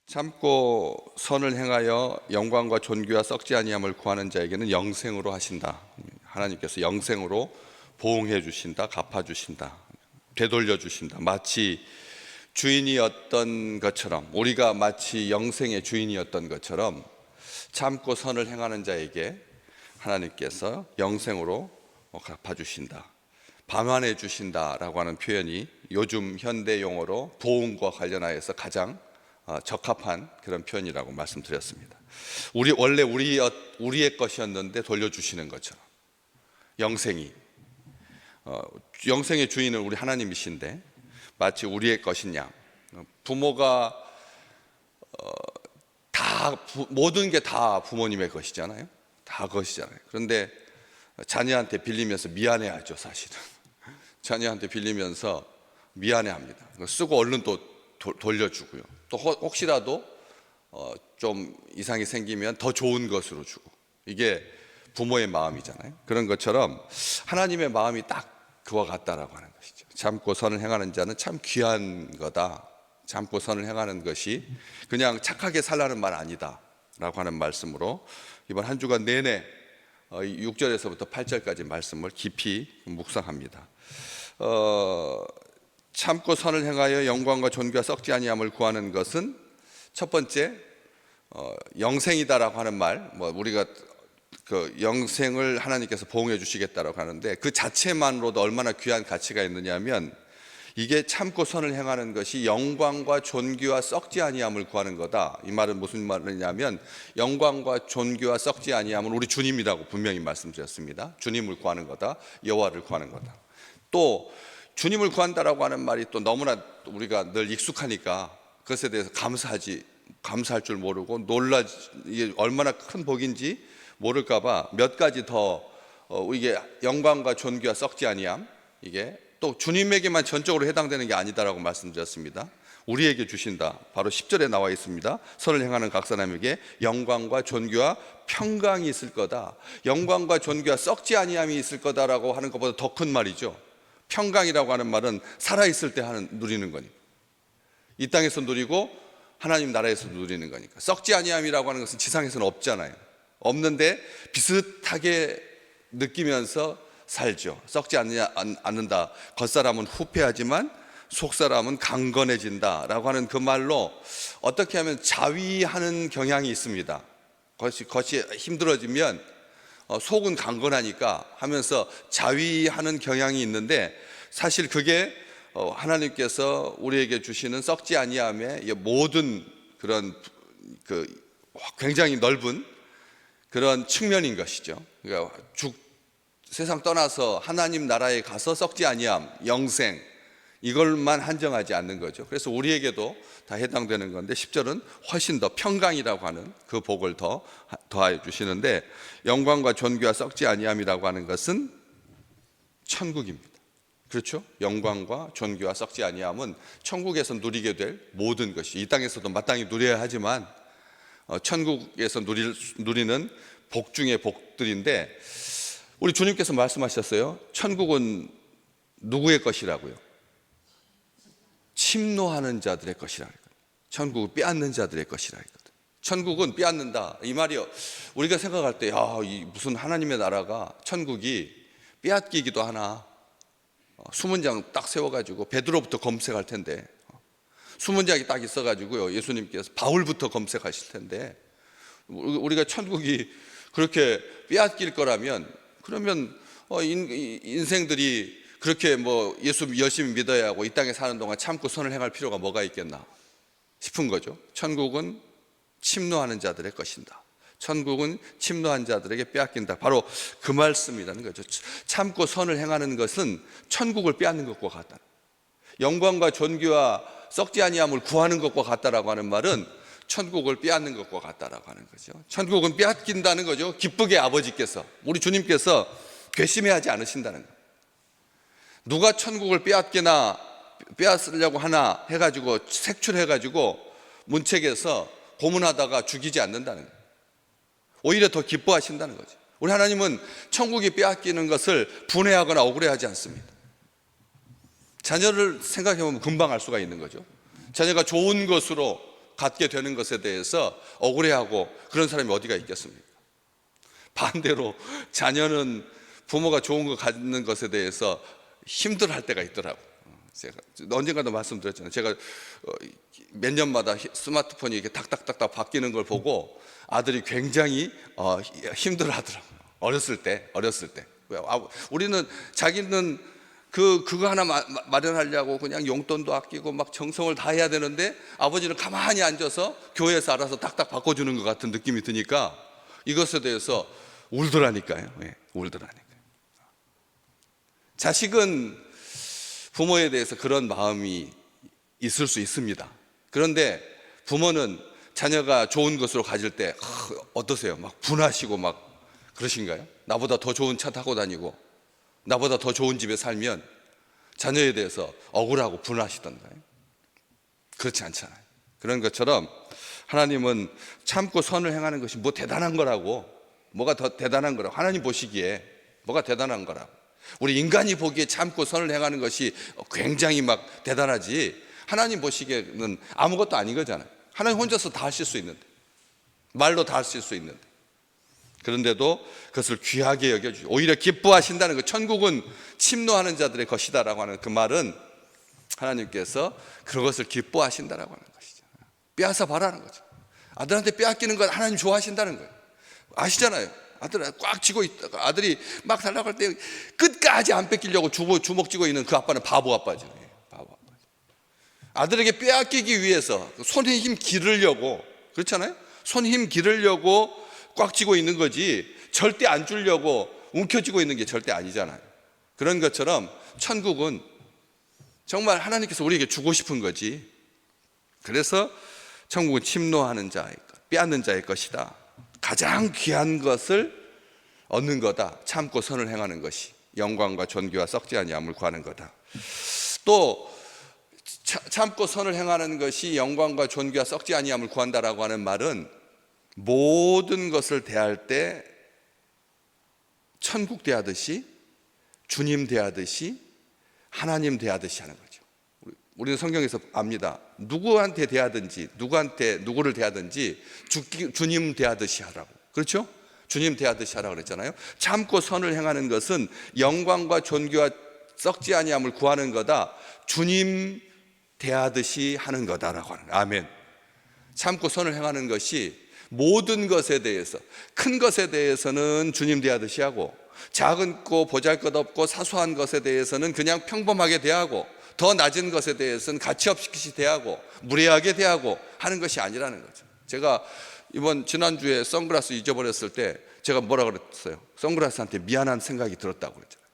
참고 선을 행하여 영광과 존귀와 썩지 아니함을 구하는 자에게는 영생으로 하신다. 하나님께서 영생으로 보응해 주신다, 갚아 주신다, 되돌려 주신다. 마치 주인이었던 것처럼, 우리가 마치 영생의 주인이었던 것처럼 참고 선을 행하는 자에게 하나님께서 영생으로 갚아 주신다, 방한해 주신다라고 하는 표현이 요즘 현대 용어로 보응과 관련하여서 가장 적합한 그런 표현이라고 말씀드렸습니다. 원래 우리의 것이었는데 돌려주시는 것처럼 영생의 주인은 우리 하나님이신데 마치 우리의 것인 양, 부모가 모든 게 다 부모님의 것이잖아요. 다 것이잖아요. 그런데 자녀한테 빌리면서 미안해하죠. 사실은 자녀한테 빌리면서 미안해합니다. 쓰고 얼른 또 돌려주고요. 또 혹시라도 좀 이상이 생기면 더 좋은 것으로 주고, 이게 부모의 마음이잖아요. 그런 것처럼 하나님의 마음이 딱 그와 같다라고 하는 것이죠. 참고 선을 행하는 자는 참 귀한 거다. 참고 선을 행하는 것이 그냥 착하게 살라는 말 아니다 라고 하는 말씀으로 이번 한 주간 내내 6절에서부터 8절까지 말씀을 깊이 묵상합니다. 참고 선을 행하여 영광과 존귀와 썩지 아니함을 구하는 것은 첫 번째 영생이다라고 하는 말, 우리가 그 영생을 하나님께서 보응해 주시겠다라고 하는데 그 자체만으로도 얼마나 귀한 가치가 있느냐면, 이게 참고 선을 행하는 것이 영광과 존귀와 썩지 아니함을 구하는 거다. 이 말은 무슨 말이냐면, 영광과 존귀와 썩지 아니함은 우리 주님이라고 분명히 말씀드렸습니다. 주님을 구하는 거다, 여호와를 구하는 거다. 또 주님을 구한다라고 하는 말이 또 너무나 우리가 늘 익숙하니까 그것에 대해서 감사할 줄 모르고 이게 얼마나 큰 복인지 모를까봐 몇 가지 더 이게 영광과 존귀와 썩지 아니함, 이게 또 주님에게만 전적으로 해당되는 게 아니다라고 말씀드렸습니다. 우리에게 주신다. 바로 10절에 나와 있습니다. 선을 행하는 각 사람에게 영광과 존귀와 평강이 있을 거다. 영광과 존귀와 썩지 아니함이 있을 거다라고 하는 것보다 더 큰 말이죠. 평강이라고 하는 말은 살아있을 때 누리는 거니까, 이 땅에서 누리고 하나님 나라에서 누리는 거니까. 썩지 아니함이라고 하는 것은 지상에서는 없잖아요. 없는데 비슷하게 느끼면서 살죠. 썩지 않는다. 겉사람은 후패하지만 속사람은 강건해진다 라고 하는 그 말로 어떻게 하면 자위하는 경향이 있습니다. 겉이 힘들어지면 속은 강건하니까 하면서 자위하는 경향이 있는데, 사실 그게 하나님께서 우리에게 주시는 썩지 아니함의 모든 그런 굉장히 넓은 그런 측면인 것이죠. 그러니까 세상 떠나서 하나님 나라에 가서 썩지 아니함, 영생, 이걸만 한정하지 않는 거죠. 그래서 우리에게도 다 해당되는 건데 10절은 훨씬 더 평강이라고 하는 그 복을 더하여 주시는데, 영광과 존귀와 썩지 아니함이라고 하는 것은 천국입니다. 그렇죠? 영광과 존귀와 썩지 아니함은 천국에서 누리게 될 모든 것이, 이 땅에서도 마땅히 누려야 하지만 천국에서 누리는 복 중의 복들인데, 우리 주님께서 말씀하셨어요. 천국은 누구의 것이라고요? 침노하는 자들의 것이라. 천국은 빼앗는 자들의 것이라 했거든. 천국은 빼앗는다, 이 말이요. 우리가 생각할 때 무슨 하나님의 나라가 천국이 빼앗기기도 하나. 수문장 딱 세워가지고 베드로부터 검색할 텐데, 수문장이 딱 있어가지고요, 예수님께서 바울부터 검색하실 텐데, 우리가 천국이 그렇게 빼앗길 거라면, 그러면 인생들이 그렇게 예수 열심히 믿어야 하고 이 땅에 사는 동안 참고 선을 행할 필요가 뭐가 있겠나 싶은 거죠. 천국은 침노하는 자들의 것이다. 천국은 침노한 자들에게 빼앗긴다. 바로 그 말씀이라는 거죠. 참고 선을 행하는 것은 천국을 빼앗는 것과 같다. 영광과 존귀와 썩지 아니함을 구하는 것과 같다라고 하는 말은 천국을 빼앗는 것과 같다라고 하는 거죠. 천국은 빼앗긴다는 거죠. 기쁘게 아버지께서, 우리 주님께서 괘씸해하지 않으신다는 거예요. 누가 천국을 빼앗으려고 하나 해가지고 색출해가지고 문책에서 고문하다가 죽이지 않는다는 거예요. 오히려 더 기뻐하신다는 거죠. 우리 하나님은 천국이 빼앗기는 것을 분해하거나 억울해하지 않습니다. 자녀를 생각해보면 금방 알 수가 있는 거죠. 자녀가 좋은 것으로 갖게 되는 것에 대해서 억울해하고 그런 사람이 어디가 있겠습니까? 반대로 자녀는 부모가 좋은 거 갖는 것에 대해서 힘들어할 때가 있더라고요. 제가 언젠가도 말씀드렸잖아요. 제가 몇 년마다 스마트폰이 이렇게 닥닥닥닥 바뀌는 걸 보고 아들이 굉장히 힘들어하더라고요. 어렸을 때. 우리는 자기는 그거 하나 마련하려고 그냥 용돈도 아끼고 막 정성을 다해야 되는데 아버지는 가만히 앉아서 교회에서 알아서 딱딱 바꿔주는 것 같은 느낌이 드니까 이것에 대해서 울더라니까요. 울더라니까요. 자식은 부모에 대해서 그런 마음이 있을 수 있습니다. 그런데 부모는 자녀가 좋은 것으로 가질 때 어떠세요? 막 분하시고 막 그러신가요? 나보다 더 좋은 차 타고 다니고 나보다 더 좋은 집에 살면 자녀에 대해서 억울하고 분하시던가요? 그렇지 않잖아요. 그런 것처럼 하나님은 참고 선을 행하는 것이 뭐 대단한 거라고, 뭐가 더 대단한 거라고, 하나님 보시기에 뭐가 대단한 거라고. 우리 인간이 보기에 참고 선을 행하는 것이 굉장히 막 대단하지, 하나님 보시기에는 아무것도 아닌 거잖아요. 하나님 혼자서 다 하실 수 있는데, 말로 다 하실 수 있는데, 그런데도 그것을 귀하게 여겨주시고 오히려 기뻐하신다는 거, 천국은 침노하는 자들의 것이다라고 하는 그 말은 하나님께서 그것을 기뻐하신다라고 하는 것이죠. 빼앗아 바라는 거죠. 아들한테 빼앗기는 건 하나님 좋아하신다는 거예요. 아시잖아요. 아들 꽉 쥐고 있다가 아들이 막 달라고 할 때 끝까지 안 뺏기려고 주먹 쥐고 있는 그 아빠는 바보 아빠죠. 바보 아빠. 아들에게 빼앗기기 위해서 손에 힘 기르려고, 그렇잖아요. 손 힘 기르려고 꽉 쥐고 있는 거지 절대 안 주려고 움켜쥐고 있는 게 절대 아니잖아요. 그런 것처럼 천국은 정말 하나님께서 우리에게 주고 싶은 거지. 그래서 천국은 침노하는 자의 것, 빼앗는 자의 것이다. 가장 귀한 것을 얻는 거다. 참고 선을 행하는 것이 영광과 존귀와 썩지 아니함을 구하는 거다. 또 참고 선을 행하는 것이 영광과 존귀와 썩지 아니함을 구한다라고 하는 말은 모든 것을 대할 때 천국 대하듯이, 주님 대하듯이, 하나님 대하듯이 하는 거죠. 우리는 성경에서 압니다. 누구한테 대하든지, 누구를 대하든지 주님 대하듯이 하라고. 그렇죠? 주님 대하듯이 하라고 그랬잖아요. 참고 선을 행하는 것은 영광과 존귀와 썩지 아니함을 구하는 거다. 주님 대하듯이 하는 거다라고 하는 거예요. 아멘. 참고 선을 행하는 것이 모든 것에 대해서, 큰 것에 대해서는 주님 대하듯이 하고, 작은 거 보잘것없고 사소한 것에 대해서는 그냥 평범하게 대하고, 더 낮은 것에 대해서는 가치 없이 대하고 무례하게 대하고 하는 것이 아니라는 거죠. 제가 지난주에 선글라스 잊어버렸을 때 제가 뭐라 그랬어요? 선글라스한테 미안한 생각이 들었다고 그랬잖아요.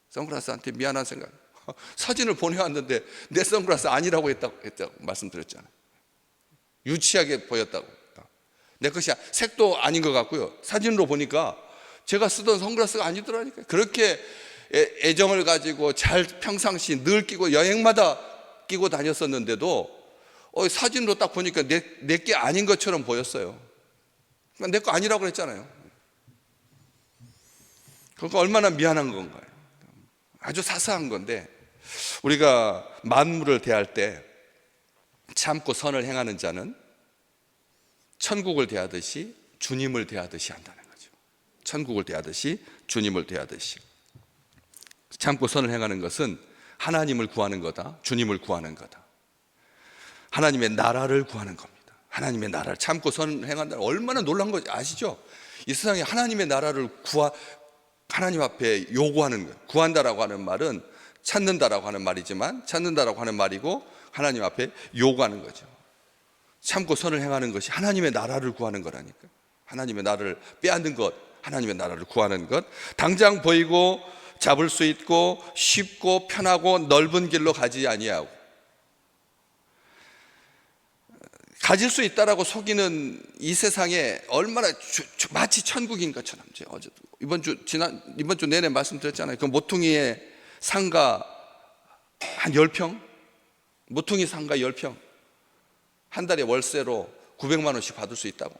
선글라스한테 미안한 생각. 사진을 보내왔는데 내 선글라스 아니라고 했다고 말씀드렸잖아요. 유치하게 보였다고. 내 것이 색도 아닌 것 같고요. 사진으로 보니까 제가 쓰던 선글라스가 아니더라니까요. 그렇게 애정을 가지고 잘 평상시 늘 끼고 여행마다 끼고 다녔었는데도 사진으로 딱 보니까 내 게 아닌 것처럼 보였어요. 내 거 아니라고 그랬잖아요. 그거 얼마나 미안한 건가요? 아주 사소한 건데 우리가 만물을 대할 때 참고 선을 행하는 자는 천국을 대하듯이 주님을 대하듯이 한다는 거죠. 천국을 대하듯이 주님을 대하듯이. 참고 선을 행하는 것은 하나님을 구하는 거다. 주님을 구하는 거다. 하나님의 나라를 구하는 겁니다. 하나님의 나라를 참고 선을 행한다는 얼마나 놀라운 거지 아시죠? 이 세상에 하나님의 나라를 하나님 앞에 요구하는 거예요. 구한다라고 하는 말은 찾는다라고 하는 말이지만, 찾는다라고 하는 말이고 하나님 앞에 요구하는 거죠. 참고 선을 행하는 것이 하나님의 나라를 구하는 거라니까. 하나님의 나라를 빼앗는 것, 하나님의 나라를 구하는 것. 당장 보이고 잡을 수 있고 쉽고 편하고 넓은 길로 가지 아니하고, 가질 수 있다라고 속이는 이 세상에 얼마나 마치 천국인 것처럼, 이번 주 내내 말씀드렸잖아요. 그 모퉁이의 상가 한 10평, 모퉁이 상가 10평, 한 달에 월세로 900만 원씩 받을 수 있다고,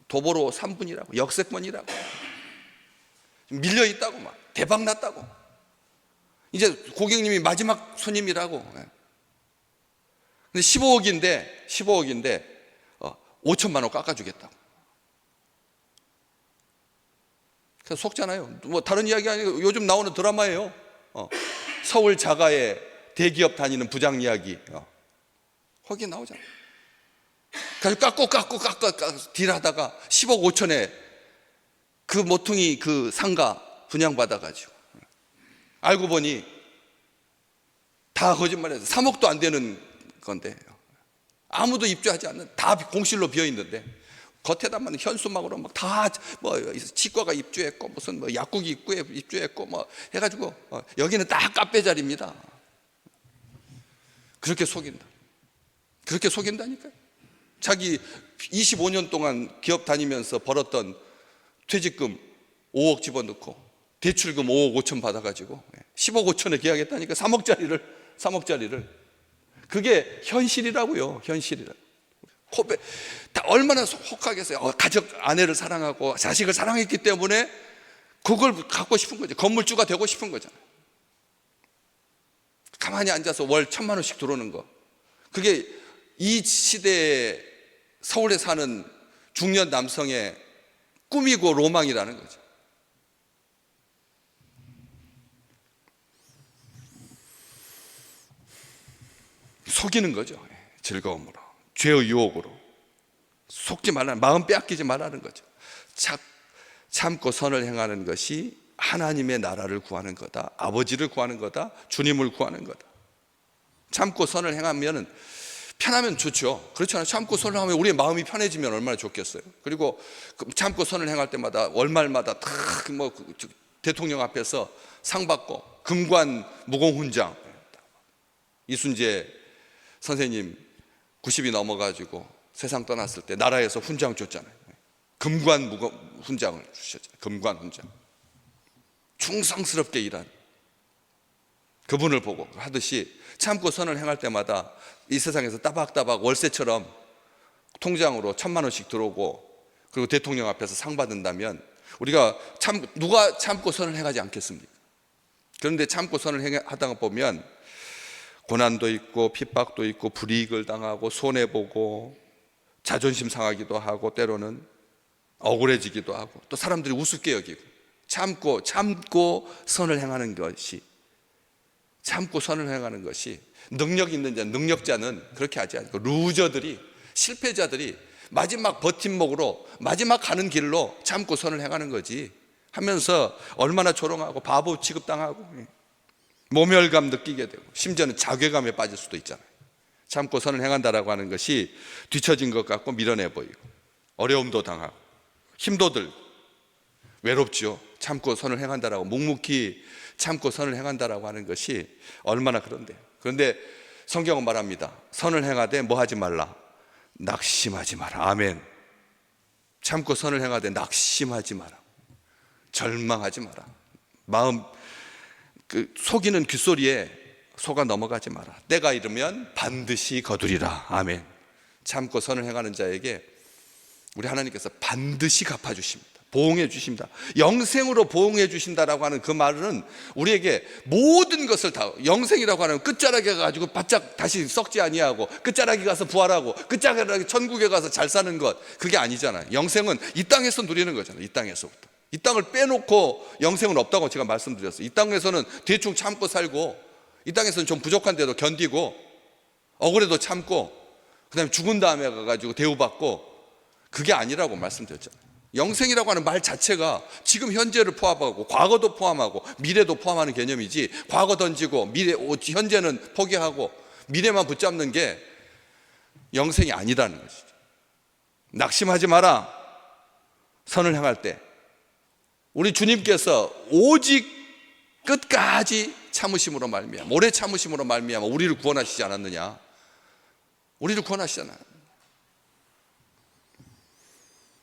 도보로 3분이라고, 역세권이라고, 밀려 있다고, 막 대박 났다고, 이제 고객님이 마지막 손님이라고. 근데 15억인데 5천만 원 깎아주겠다고. 그래서 속잖아요. 뭐 다른 이야기 아니고 요즘 나오는 드라마예요. 서울 자가의 대기업 다니는 부장 이야기. 거기에 나오잖아요. 그래서 깎고 딜하다가 10억 5천에 그 모퉁이 그 상가 분양받아가지고 알고 보니 다 거짓말해서 3억도 안 되는 건데, 아무도 입주하지 않는, 다 공실로 비어 있는데 겉에다만 현수막으로 막 다 뭐 치과가 입주했고 무슨 뭐 약국이 입주했고 뭐 해가지고 여기는 딱 카페 자리입니다. 그렇게 속인다. 그렇게 속인다니까요. 자기 25년 동안 기업 다니면서 벌었던 퇴직금 5억 집어넣고 대출금 5억 5천 받아가지고 10억 5천에 계약했다니까. 3억짜리를. 그게 현실이라고요. 현실이라. 다 얼마나 혹하겠어요. 가족 아내를 사랑하고 자식을 사랑했기 때문에 그걸 갖고 싶은 거죠. 건물주가 되고 싶은 거잖아요. 가만히 앉아서 월 1,000만 원씩 들어오는 거. 그게 이 시대에 서울에 사는 중년 남성의 꿈이고 로망이라는 거죠. 속이는 거죠. 즐거움으로, 죄의 유혹으로. 속지 말라는, 마음 빼앗기지 말라는 거죠. 참고 선을 행하는 것이 하나님의 나라를 구하는 거다. 아버지를 구하는 거다. 주님을 구하는 거다. 참고 선을 행하면 편하면 좋죠. 그렇지 않아요? 참고 선을 하면 우리의 마음이 편해지면 얼마나 좋겠어요. 그리고 참고 선을 행할 때마다 월말마다 뭐 대통령 앞에서 상 받고 금관 무공훈장. 이순재 선생님 90이 넘어가지고 세상 떠났을 때 나라에서 훈장 줬잖아요. 금관 훈장을 주셨잖아요. 금관 훈장. 충성스럽게 일한 그분을 보고 하듯이 참고 선을 행할 때마다 이 세상에서 따박따박 월세처럼 통장으로 1,000만 원씩 들어오고, 그리고 대통령 앞에서 상 받는다면 우리가 누가 참고 선을 행하지 않겠습니까? 그런데 참고 선을 하다가 보면 고난도 있고 핍박도 있고 불이익을 당하고 손해보고 자존심 상하기도 하고 때로는 억울해지기도 하고 또 사람들이 우습게 여기고, 참고 선을 행하는 것이, 참고 선을 행하는 것이 능력 있는 자, 능력자는 그렇게 하지 않고 루저들이, 실패자들이 마지막 버팀목으로 마지막 가는 길로 참고 선을 행하는 거지 하면서 얼마나 조롱하고 바보 취급당하고 모멸감 느끼게 되고 심지어는 자괴감에 빠질 수도 있잖아요. 참고 선을 행한다라고 하는 것이 뒤처진 것 같고 미련해 보이고 어려움도 당하고 힘도 들고 외롭지요. 참고 선을 행한다라고, 묵묵히 참고 선을 행한다라고 하는 것이 얼마나 그런데요. 그런데 성경은 말합니다. 선을 행하되 뭐 하지 말라? 낙심하지 마라. 아멘. 참고 선을 행하되 낙심하지 마라. 절망하지 마라. 마음 속이는 귓소리에 속아 넘어가지 마라. 때가 이르면 반드시 거두리라. 아멘. 참고 선을 행하는 자에게 우리 하나님께서 반드시 갚아주십니다. 보응해 주십니다. 영생으로 보응해 주신다라고 하는 그 말은 우리에게 모든 것을 다, 영생이라고 하는 끝자락에 가지고 바짝 다시 썩지 아니하고 끝자락에 가서 부활하고 끝자락에 천국에 가서 잘 사는 것, 그게 아니잖아요. 영생은 이 땅에서 누리는 거잖아요. 이 땅에서부터. 이 땅을 빼놓고 영생은 없다고 제가 말씀드렸어요. 이 땅에서는 대충 참고 살고, 이 땅에서는 좀 부족한데도 견디고 억울해도 참고 그 다음에 죽은 다음에 가가지고 대우받고, 그게 아니라고 말씀드렸잖아요. 영생이라고 하는 말 자체가 지금 현재를 포함하고 과거도 포함하고 미래도 포함하는 개념이지, 과거 던지고 현재는 포기하고 미래만 붙잡는 게 영생이 아니라는 것이죠. 낙심하지 마라. 선을 행할 때 우리 주님께서 오직 끝까지 참으심으로 말미암아, 오래 참으심으로 말미암아 우리를 구원하시지 않았느냐? 우리를 구원하시잖아요.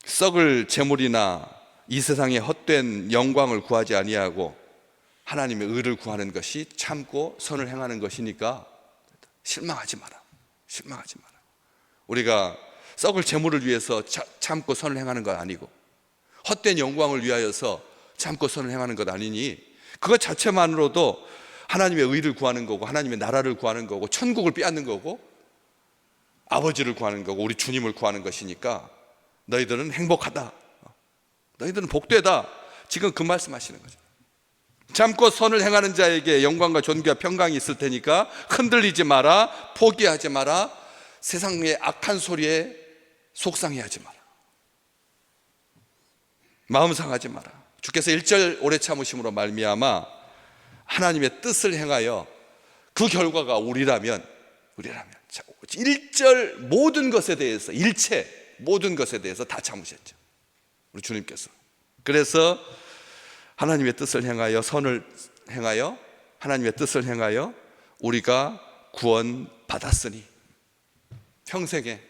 썩을 재물이나 이 세상의 헛된 영광을 구하지 아니하고 하나님의 의를 구하는 것이 참고 선을 행하는 것이니까 실망하지 마라. 실망하지 마라. 우리가 썩을 재물을 위해서 참고 선을 행하는 것 아니고 헛된 영광을 위하여서 참고 선을 행하는 것 아니니, 그것 자체만으로도 하나님의 의를 구하는 거고 하나님의 나라를 구하는 거고 천국을 빼앗는 거고 아버지를 구하는 거고 우리 주님을 구하는 것이니까 너희들은 행복하다, 너희들은 복되다. 지금 그 말씀하시는 거죠. 참고 선을 행하는 자에게 영광과 존귀와 평강이 있을 테니까 흔들리지 마라, 포기하지 마라, 세상의 악한 소리에 속상해하지 마라, 마음 상하지 마라. 주께서 1절 오래 참으심으로 말미암아 하나님의 뜻을 행하여 그 결과가 우리라면 1절 모든 것에 대해서, 일체 모든 것에 대해서 다 참으셨죠, 우리 주님께서. 그래서 하나님의 뜻을 행하여, 선을 행하여, 하나님의 뜻을 행하여 우리가 구원 받았으니 평생에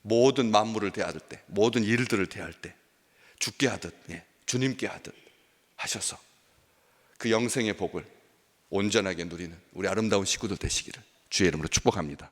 모든 만물을 대할 때, 모든 일들을 대할 때 주께 하듯, 주님께 하듯 하셔서 그 영생의 복을 온전하게 누리는 우리 아름다운 식구들 되시기를 주의 이름으로 축복합니다.